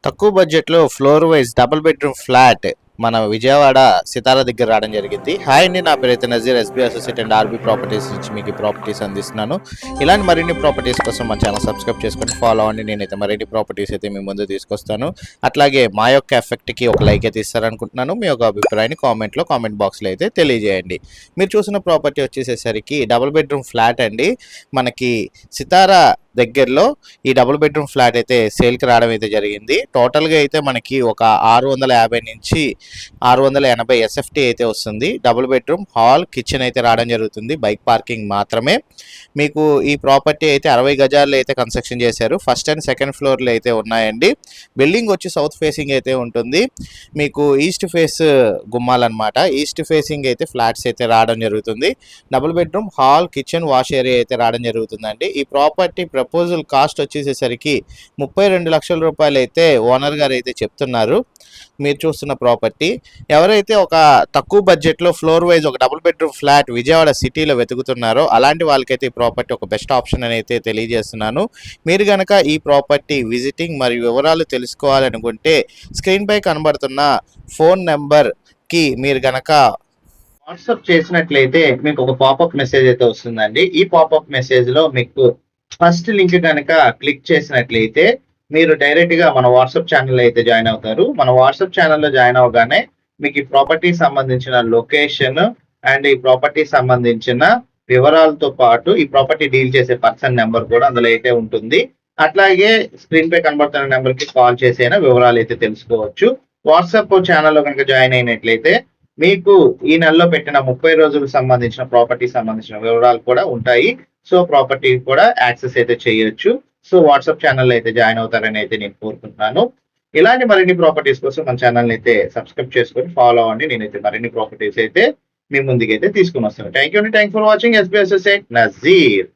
తక్కువ బడ్జెట్లో floor wise double bedroom flat మన విజయవాడ సితారా దగ్గర రావడం జరిగింది. హాయ్ అండి, నా పేరు అయితే Nazeer, SB associate and RB properties నుంచి మీకు ప్రాపర్టీస్ అందిస్తున్నాను. ఇలాంటి మరిన్ని ప్రాపర్టీస్ కోసం మన ఛానల్ సబ్స్క్రైబ్ చేసుకొని ఫాలో అవ్వండి. నేనైతే మరిన్ని ప్రాపర్టీస్ అయితే మీ ముందు తీసుకొస్తాను. అట్లాగే మా యొక్క ఎఫెక్ట్కి ఒక లైక్ అయితే ఇస్తారనుకుంటున్నాను. మీ యొక్క అభిప్రాయాన్ని కామెంట్ బాక్స్లో అయితే తెలియజేయండి. మీరు చూసిన ప్రాపర్టీ వచ్చేసేసరికి డబుల్ బెడ్రూమ్ ఫ్లాట్ అండి. మనకి సితారా దగ్గరలో ఈ డబుల్ బెడ్రూమ్ ఫ్లాట్ అయితే సేల్కి రావడం అయితే జరిగింది. టోటల్గా అయితే మనకి ఒక 650 నుంచి 680 ఎస్ఎఫ్టీ అయితే వస్తుంది. డబుల్ బెడ్రూమ్ హాల్ కిచెన్ అయితే రావడం జరుగుతుంది. బైక్ పార్కింగ్ మాత్రమే. మీకు ఈ ప్రాపర్టీ అయితే 60 గజాల్లో అయితే కన్స్ట్రక్షన్ చేశారు. ఫస్ట్ అండ్ సెకండ్ ఫ్లోర్లు అయితే ఉన్నాయండి. బిల్డింగ్ వచ్చి సౌత్ ఫేసింగ్ అయితే ఉంటుంది. మీకు ఈస్ట్ ఫేస్ గుమ్మాలన్నమాట. ఈస్ట్ ఫేసింగ్ అయితే ఫ్లాట్స్ అయితే రావడం జరుగుతుంది. Double bedroom hall kitchen wash area అయితే రావడం జరుగుతుందండి. ఈ ప్రాపర్టీ ప్రపోజల్ కాస్ట్ వచ్చేసేసరికి 32 లక్షల రూపాయలు అయితే ఓనర్ గారు అయితే చెప్తున్నారు. మీరు చూస్తున్న ప్రాపర్టీ ఎవరైతే ఒక తక్కువ బడ్జెట్లో ఫ్లోర్ వైజ్ ఒక డబుల్ బెడ్రూమ్ ఫ్లాట్ విజయవాడ సిటీలో వెతుకుతున్నారో అలాంటి వాళ్ళకైతే ఈ ప్రాపర్టీ ఒక బెస్ట్ ఆప్షన్ అని అయితే తెలియజేస్తున్నాను. మీరు కనుక ఈ ప్రాపర్టీ విజిటింగ్ మరియు వివరాలు తెలుసుకోవాలనుకుంటే స్క్రీన్ పై కనబడుతున్న ఫోన్ నెంబర్కి మీరు కనుక వాట్సాప్ చేసినట్లయితే మీకు ఒక పాపప్ మెసేజ్ అయితే వస్తుందండి. ఈ పాపప్ మెసేజ్లో మీకు ఫస్ట్ లింక్ కనుక క్లిక్ చేసినట్లయితే మీరు డైరెక్ట్ గా మన వాట్సాప్ ఛానల్ అయితే జాయిన్ అవుతారు. మన వాట్సాప్ ఛానల్లో జాయిన్ అవగానే మీకు ఈ ప్రాపర్టీ సంబంధించిన లొకేషన్ అండ్ ఈ ప్రాపర్టీ సంబంధించిన వివరాలతో పాటు ఈ ప్రాపర్టీ డీల్ చేసే పర్సన్ నెంబర్ కూడా అందులో అయితే ఉంటుంది. అట్లాగే స్క్రీన్ పై కనబడుతున్న నెంబర్ కి కాల్ చేసైనా వివరాలు అయితే తెలుసుకోవచ్చు. వాట్సాప్ ఛానల్లో కనుక జాయిన్ అయినట్లయితే మీకు ఈ నెలలో పెట్టిన 30 రోజులకు సంబంధించిన ప్రాపర్టీ సంబంధించిన వివరాలు కూడా ఉంటాయి. సో ప్రాపర్టీ కూడా యాక్సెస్ అయితే చేయొచ్చు. సో వాట్సాప్ ఛానల్ అయితే జాయిన్ అవుతారని అయితే నేను కోరుకుంటున్నాను. ఇలాంటి మరిన్ని ప్రాపర్టీస్ కోసం మన ఛానల్ అయితే సబ్స్క్రైబ్ చేసుకొని ఫాలో అవ్వండి. నేనైతే మరిన్ని ప్రాపర్టీస్ అయితే మీ ముందుకైతే తీసుకుని వస్తాను. Thank you for watching. SB associate Nazir.